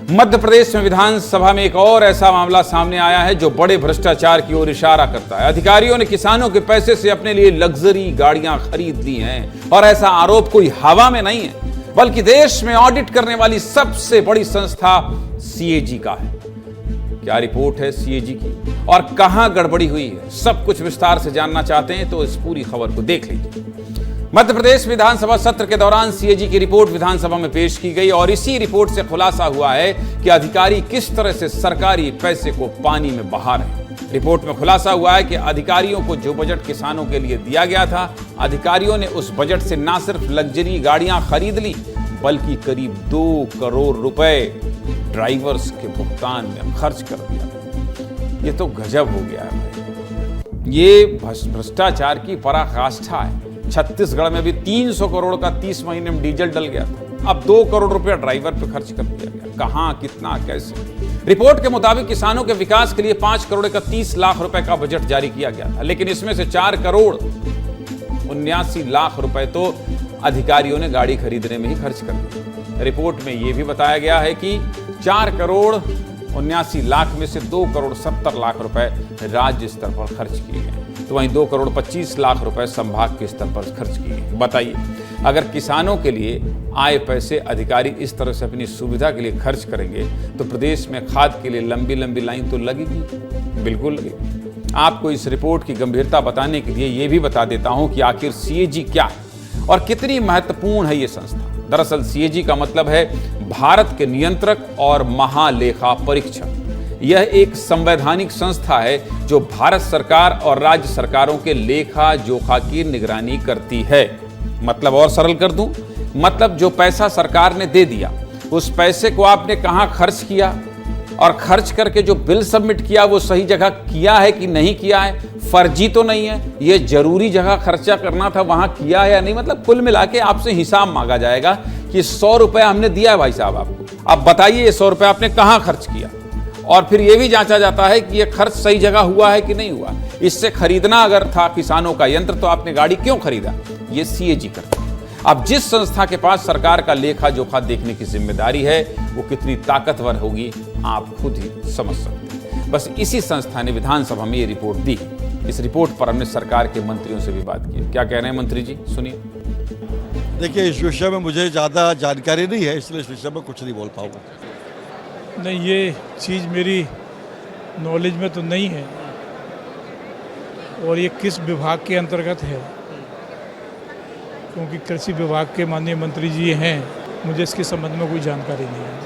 मध्य प्रदेश में विधानसभा में एक और ऐसा मामला सामने आया है जो बड़े भ्रष्टाचार की ओर इशारा करता है। अधिकारियों ने किसानों के पैसे से अपने लिए लग्जरी गाड़ियां खरीद ली हैं और ऐसा आरोप कोई हवा में नहीं है, बल्कि देश में ऑडिट करने वाली सबसे बड़ी संस्था सीएजी का है। क्या रिपोर्ट है सीएजी की और कहां गड़बड़ी हुई है, सब कुछ विस्तार से जानना चाहते हैं तो इस पूरी खबर को देख लीजिए। मध्य प्रदेश विधानसभा सत्र के दौरान सीएजी की रिपोर्ट विधानसभा में पेश की गई और इसी रिपोर्ट से खुलासा हुआ है कि अधिकारी किस तरह से सरकारी पैसे को पानी में बहा रहे हैं। रिपोर्ट में खुलासा हुआ है कि अधिकारियों को जो बजट किसानों के लिए दिया गया था, अधिकारियों ने उस बजट से न सिर्फ लग्जरी गाड़ियां खरीद ली बल्कि करीब 2 करोड़ रुपए ड्राइवर्स के भुगतान में खर्च कर दिया। ये तो गजब हो गया है। ये भ्रष्टाचार की पराकाष्ठा है। छत्तीसगढ़ में भी 300 करोड़ का 30 महीने में डीजल डल गया था, अब 2 करोड़ रुपया ड्राइवर पे खर्च कर दिया गया। कहां, कितना, कैसे? रिपोर्ट के मुताबिक किसानों के विकास के लिए 5 करोड़ 31 लाख रुपए का बजट जारी किया गया था, लेकिन इसमें से 4 करोड़ 79 लाख रुपए तो अधिकारियों ने गाड़ी खरीदने में ही खर्च कर दिए। रिपोर्ट में यह भी बताया गया है कि 4 करोड़ 79 लाख में से 2 करोड़ 70 लाख रुपए राज्य स्तर पर खर्च किए गए, तो वहीं 2 करोड़ 25 लाख रुपए संभाग के स्तर पर खर्च किए गए। बताइए, अगर किसानों के लिए आए पैसे अधिकारी इस तरह से अपनी सुविधा के लिए खर्च करेंगे तो प्रदेश में खाद के लिए लंबी लंबी लाइन तो लगेगी, बिल्कुल लगेगी। आपको इस रिपोर्ट की गंभीरता बताने के लिए ये भी बता देता हूं कि आखिर सीएजी क्या है और कितनी महत्वपूर्ण है ये संस्था। दरअसल सीएजी का मतलब है भारत के नियंत्रक और महालेखा परीक्षक। यह एक संवैधानिक संस्था है जो भारत सरकार और राज्य सरकारों के लेखा जोखा की निगरानी करती है। मतलब और सरल कर दूं, मतलब जो पैसा सरकार ने दे दिया उस पैसे को आपने कहां खर्च किया और खर्च करके जो बिल सबमिट किया वो सही जगह किया है कि नहीं किया है, फर्जी तो नहीं है, ये जरूरी जगह खर्चा करना था वहां किया है या नहीं। मतलब कुल मिला के आपसे हिसाब मांगा जाएगा कि 100 रुपया हमने दिया है भाई साहब आपको, अब बताइए ये 100 रुपया आपने कहां खर्च किया। और फिर यह भी जांचा जाता है कि यह खर्च सही जगह हुआ है कि नहीं हुआ। इससे खरीदना अगर था किसानों का यंत्र तो आपने गाड़ी क्यों खरीदा, ये सीएजी करता है। अब जिस संस्था के पास सरकार का लेखा जोखा देखने की जिम्मेदारी है वो कितनी ताकतवर होगी आप खुद ही समझ सकते हैं। बस इसी संस्था ने विधानसभा में ये रिपोर्ट दी। इस रिपोर्ट पर हमने सरकार के मंत्रियों से भी बात की। क्या कह रहे हैं मंत्री जी, सुनिए। देखिए, इस विषय में मुझे ज़्यादा जानकारी नहीं है, इसलिए इस विषय में कुछ नहीं बोल पाऊंगा। नहीं, ये चीज़ मेरी नॉलेज में तो नहीं है और ये किस विभाग के अंतर्गत है, क्योंकि कृषि विभाग के माननीय मंत्री जी हैं, मुझे इसके संबंध में कोई जानकारी नहीं है।